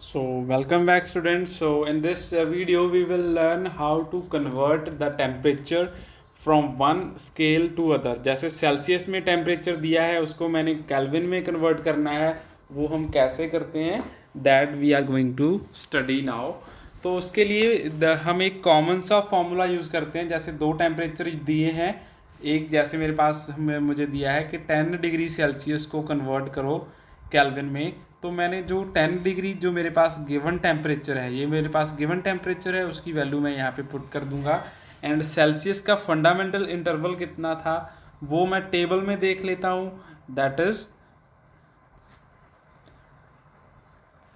So welcome back students. So in this video we will learn how to convert the temperature from one scale to other. जैसे Celsius में temperature दिया है उसको मैंने kelvin में convert करना है, वो हम कैसे करते हैं that we are going to study now. तो उसके लिए हम एक कॉमन सा फॉर्मूला यूज़ करते हैं. जैसे दो टेम्परेचर दिए हैं, एक जैसे मेरे पास मुझे दिया है कि 10 डिग्री सेल्सियस को कन्वर्ट करो केल्विन में. तो मैंने जो 10 डिग्री जो मेरे पास गिवन टेम्परेचर है, ये मेरे पास गिवन टेम्परेचर है, उसकी वैल्यू मैं यहाँ पे पुट कर दूंगा. एंड सेल्सियस का फंडामेंटल इंटरवल कितना था वो मैं टेबल में देख लेता हूँ. दैट इज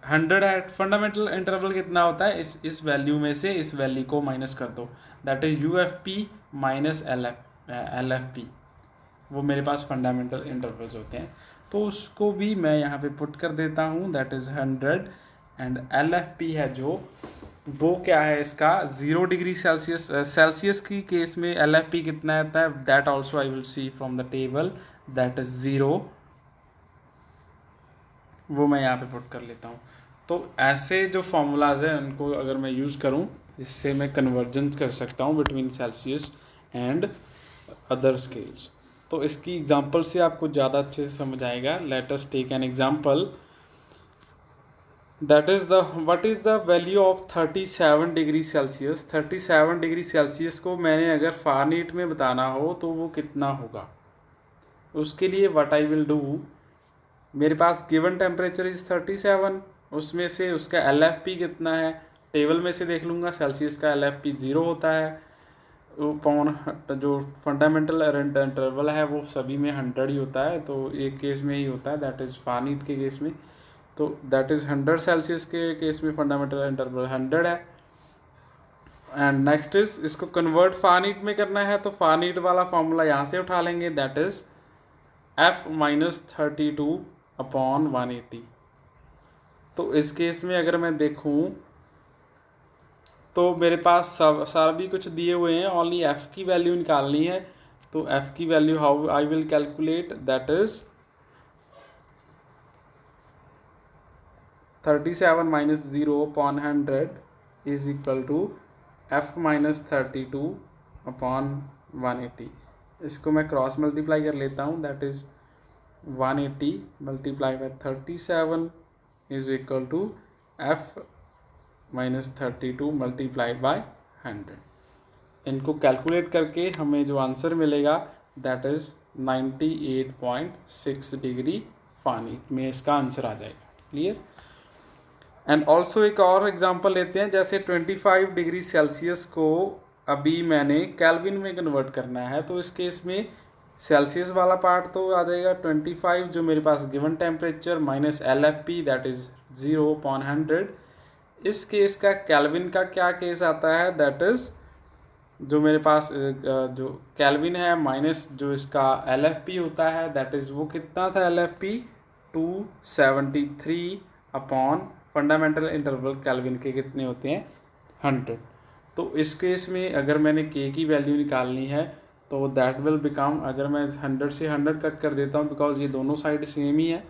100 है. फंडामेंटल इंटरवल कितना होता है, इस वैल्यू में से इस वैल्यू को माइनस कर दो. That is UFP minus LFP. वो मेरे पास फंडामेंटल इंटरवल्स होते हैं, तो उसको भी मैं यहाँ पे पुट कर देता हूँ. That is 100. एंड LFP है जो, वो क्या है इसका 0 डिग्री सेल्सियस. सेल्सियस की केस में LFP कितना आता है, that also I will see from the table. That is 0. वो मैं यहाँ पे पुट कर लेता हूँ. तो ऐसे जो फॉर्मूलाज हैं उनको अगर मैं यूज़ करूँ, इससे मैं कन्वर्जेंस कर सकता हूँ between Celsius and other scales. तो इसकी एग्जांपल से आपको ज़्यादा अच्छे से समझ आएगा. Let us take an example. That is what is the value of 37 degree Celsius. 37 degree Celsius को मैंने अगर फ़ारेनहीट में बताना हो तो वो कितना होगा. उसके लिए व्हाट आई विल डू, मेरे पास गिवन टेम्परेचर इज़ 37, उसमें से उसका LFP कितना है टेबल में से देख लूँगा. सेल्सियस का LFP 0 होता है. पॉन जो फंडामेंटल इंटरवल है वो सभी में 100 ही होता है, तो एक केस में ही होता है, दैट इज़ फ़ारेनहीट के केस में. तो दैट इज़ 100 सेल्सियस के केस में फंडामेंटल इंटरवल 100 है. एंड नेक्स्ट इज इसको कन्वर्ट फ़ारेनहीट में करना है, तो फ़ारेनहीट वाला फार्मूला यहाँ से उठा लेंगे. That is F minus 32 upon 180. तो इस केस में अगर मैं देखूँ तो मेरे पास सारा भी कुछ दिए हुए हैं, ओनली F की वैल्यू निकालनी है. तो F की value how I will calculate, that is 37 minus 0 upon 100 is equal to F minus 32 upon 180. इसको मैं क्रॉस मल्टीप्लाई कर लेता हूँ. That is 180 multiply by 37 is equal to F minus 32 multiplied by 100. इनको कैलकुलेट करके हमें जो आंसर मिलेगा दैट इज़ 98.6 डिग्री फ़ारेनहीट में इसका आंसर आ जाएगा. क्लियर. एंड ऑल्सो एक और एग्जांपल लेते हैं. जैसे 25 डिग्री सेल्सियस को अभी मैंने केल्विन में कन्वर्ट करना है, तो इस केस में सेल्सियस वाला पार्ट तो आ जाएगा 25 जो मेरे पास given temperature minus LFP that is 0 upon 100. इस केस का केल्विन का क्या केस आता है, दैट इज़ जो मेरे पास जो केल्विन है माइनस जो इसका LFP होता है, दैट इज़ वो कितना था LFP 273 upon fundamental interval kelvin के कितने होते हैं 100. तो इस केस में अगर मैंने K की वैल्यू निकालनी है तो दैट विल बिकम, अगर मैं 100 से 100 कट कर देता हूँ बिकॉज ये दोनों साइड सेम ही है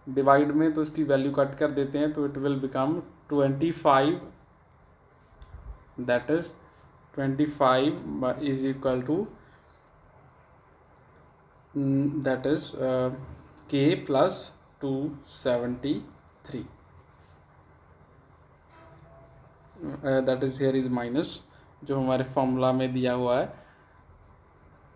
डिवाइड में, तो इसकी वैल्यू कट कर देते हैं तो it will become 25. That is 25 is equal to that is K plus 273. That is here is minus जो हमारे फॉर्मूला में दिया हुआ है.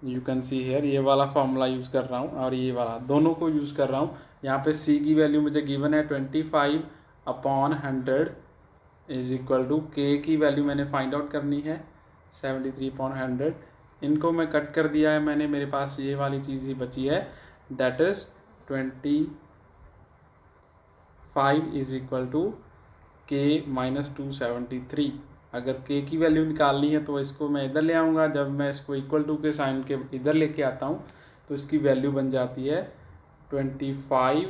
यू कैन सी हेयर ये वाला फार्मूला यूज़ कर रहा हूँ और ये वाला दोनों को यूज़ कर रहा हूँ. यहाँ पे C की वैल्यू मुझे गिवन है 25 upon 100 is equal to K की वैल्यू मैंने फाइंड आउट करनी है 73 अपॉन 100. इनको मैं कट कर दिया है मैंने, मेरे पास ये वाली चीज़ ही बची है. That is 25 is equal to K minus 273. अगर K की वैल्यू निकालनी है तो इसको मैं इधर ले आऊँगा. जब मैं इसको इक्वल टू के साइन के इधर लेके आता हूँ तो इसकी वैल्यू बन जाती है 25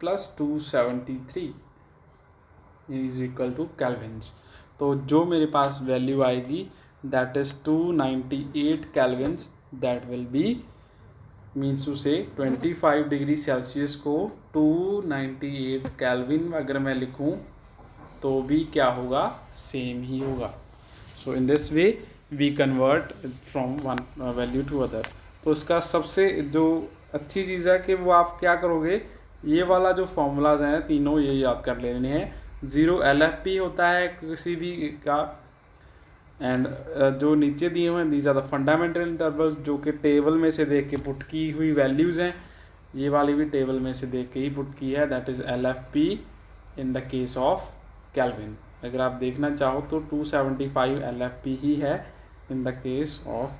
plus 273 is equal to kelvins. तो जो मेरे पास वैल्यू आएगी that is 298 kelvins. That will be means to say 25 degree Celsius को 298 केल्विन अगर मैं लिखूं तो भी क्या होगा, सेम ही होगा. So in this way we convert from one value to other. तो इसका सबसे जो अच्छी चीज़ है कि वो आप क्या करोगे, ये वाला जो फॉर्मूलाज हैं तीनों ये याद कर लेने हैं. 0 LFP होता है किसी भी का, एंड जो नीचे दिए हुए हैं these are the fundamental intervals, जो कि टेबल में से देख के पुट की हुई वैल्यूज़ हैं. ये वाली भी टेबल में से देख के ही पुट की है, that is LFP in the case of Kelvin. अगर आप देखना चाहो तो 275 LFP ही है in the case of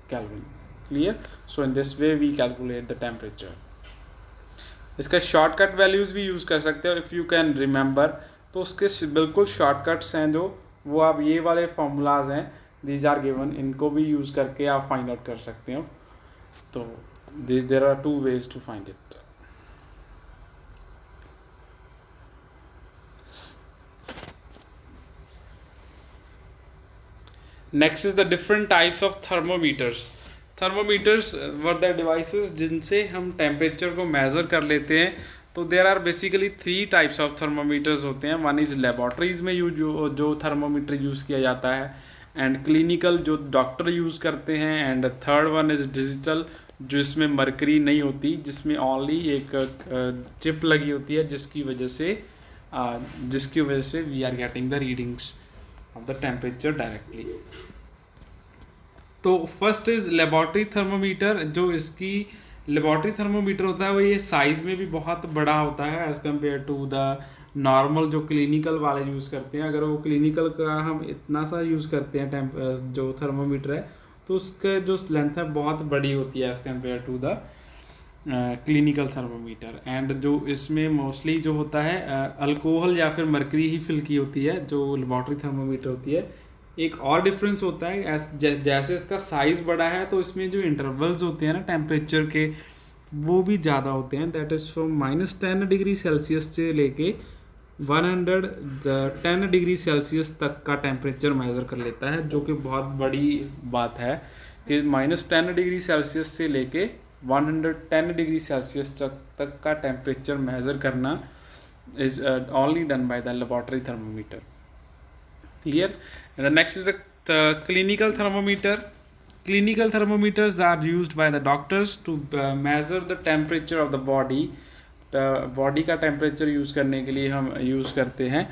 Kelvin. Clear. So in this way we calculate the temperature. इसका शॉर्टकट वैल्यूज़ भी यूज़ कर सकते हो इफ़ यू कैन रिमेंबर. तो उसके बिल्कुल शॉर्टकट्स हैं जो वो आप ये वाले फार्मूलाज हैं दीज आर गिवन, इनको भी यूज़ करके आप फाइंड आउट कर सकते हो. तो there are 2 ways to find it. Next is the different types of thermometers. Thermometers were the devices जिनसे हम टेम्परेचर को मेज़र कर लेते हैं. तो there are basically 3 types of thermometers होते हैं. वन इज़ लेबॉर्ट्रीज़ में जो थर्मोमीटर यूज़ किया जाता है, एंड क्लिनिकल जो डॉक्टर यूज़ करते हैं, and third one is digital जो इसमें मरकरी नहीं होती, जिसमें ओनली एक चिप लगी होती है जिसकी वजह से we are getting the readings of the temperature directly. तो फर्स्ट इज़ लेबॉर्ट्री थर्मोमीटर. जो इसकी लेबॉर्ट्री थर्मोमीटर होता है वो ये साइज़ में भी बहुत बड़ा होता है as compare to the normal जो क्लिनिकल वाले यूज़ करते हैं. अगर वो क्लिनिकल का हम इतना सा यूज़ करते हैं जो थर्मोमीटर है, तो उसका जो लेंथ है बहुत बड़ी होती है as compare to the clinical thermometer. And जो इसमें मोस्टली जो होता है अल्कोहल या फिर मरकरी ही फिल की होती है जो लेबॉर्ट्री थर्मोमीटर होती है. एक और डिफरेंस होता है जैसे इसका साइज़ बड़ा है तो इसमें जो इंटरवल्स होते हैं ना टेम्परेचर के वो भी ज़्यादा होते हैं. That is from -10 degree Celsius से लेके 110 डिग्री सेल्सियस तक का टेम्परेचर मेज़र कर लेता है, जो कि बहुत बड़ी बात है कि -10 डिग्री सेल्सियस से लेके 110 डिग्री सेल्सियस तक का टेम्परेचर मेज़र करना is only done by the laboratory thermometer. Clear. And the next is the clinical thermometer. Clinical thermometers are used by the doctors to measure the temperature of the body. Body का temperature use करने के लिए हम use करते हैं.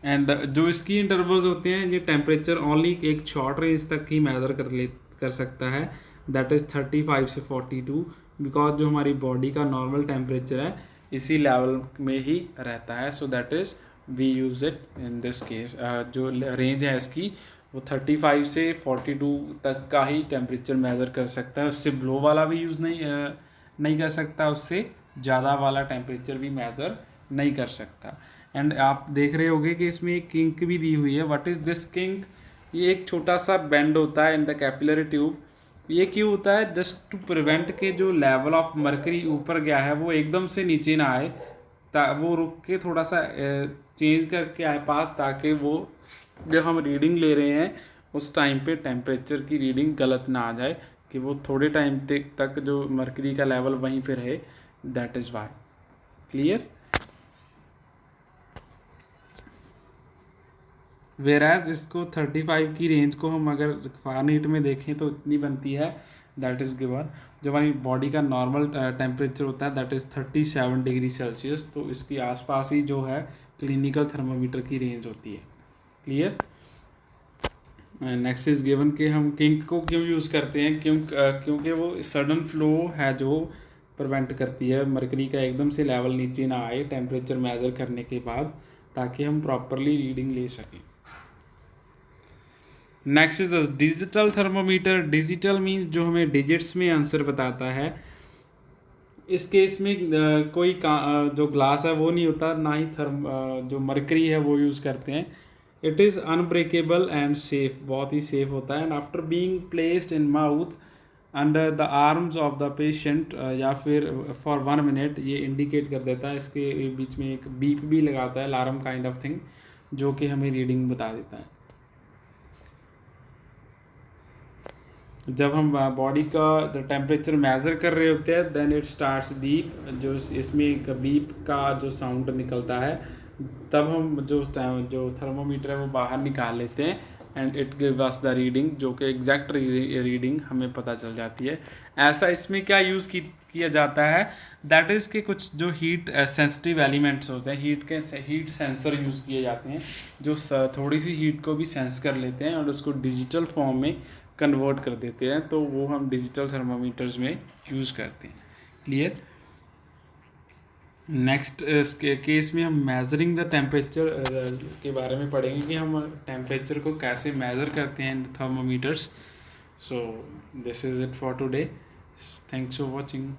And जो इसकी intervals होते हैं ये टेम्परेचर ओनली एक शॉर्ट रेंज तक ही मेज़र कर सकता है, दैट इज़ 35 से 42, बिकॉज जो हमारी बॉडी का नॉर्मल टेम्परेचर है इसी लेवल में ही रहता है. So that is we use it in this case. जो रेंज है इसकी वो 35 से 42 तक का ही टेम्परेचर मेज़र कर सकता है. उससे ब्लो वाला भी यूज़ नहीं कर सकता, उससे ज़्यादा वाला टेम्परेचर भी मेज़र नहीं कर सकता. एंड आप देख रहे होंगे कि इसमें एक किंक भी दी हुई है. What is this kink? ये एक छोटा सा बेंड होता है इन द कैपिलरी ट्यूब. ये क्यों होता है? जस्ट टू प्रिवेंट के जो लेवल ऑफ मरकरी ऊपर गया है वो एकदम से नीचे ना आए, वो रुक के थोड़ा सा चेंज करके आए पास, ताकि वो जब हम रीडिंग ले रहे हैं उस टाइम पे टेम्परेचर की रीडिंग गलत ना आ जाए, कि वो थोड़े टाइम तक जो मरकरी का लेवल वहीं पे रहे. That is why. क्लियर. वेराज इसको 35 की रेंज को हम अगर फ़ारेनहीट में देखें तो इतनी बनती है, दैट इज़ गिवन. जो हमारी बॉडी का नॉर्मल टेम्परेचर होता है दैट इज़ 37 डिग्री सेल्सियस. तो इसके आसपास ही जो है क्लिनिकल थर्मोमीटर की रेंज होती है. क्लियर. नेक्स्ट इज़ गिवन कि हम किंक को क्यों यूज़ करते हैं, क्योंकि वो सडन फ्लो है जो प्रिवेंट करती है मरकरी का एकदम से लेवल नीचे ना आए टेम्परेचर मेज़र करने के बाद, ताकि हम प्रॉपरली रीडिंग ले सकें. Next is the digital thermometer. Digital means जो हमें डिजिट्स में आंसर बताता है. इस केस में कोई जो ग्लास है वो नहीं होता, ना ही जो मरकरी है वो यूज़ करते हैं. It is unbreakable and safe, बहुत ही सेफ होता है. And after being placed in mouth under the arms of the patient या फिर फॉर 1 मिनट, ये इंडिकेट कर देता है. इसके बीच में एक बीप भी लगाता है, अलार्म काइंड ऑफ थिंग, जो कि हमें रीडिंग बता देता है. जब हम बॉडी का द टेम्परेचर मेज़र कर रहे होते हैं देन इट स्टार्ट्स बीप, जो इसमें एक बीप का जो साउंड निकलता है, तब हम जो थर्मोमीटर है वो बाहर निकाल लेते हैं and it give us the reading, जो कि एग्जैक्ट रीडिंग हमें पता चल जाती है। ऐसा इसमें क्या यूज़ किया जाता है, दैट इज़ के कुछ जो हीट सेंसिटिव एलिमेंट्स होते हैं, हीट सेंसर यूज़ किए जाते हैं जो थोड़ी सी हीट को भी सेंस कर लेते हैं और उसको डिजिटल फॉर्म में कन्वर्ट कर देते हैं, तो वो हम डिजिटल थर्मामीटर्स में यूज़ करते हैं। क्लियर। नेक्स्ट इसके केस में हम मेजरिंग द टेम्परेचर के बारे में पढ़ेंगे कि हम टेम्परेचर को कैसे मेज़र करते हैं in thermometers. So this is it for today. Thanks for watching.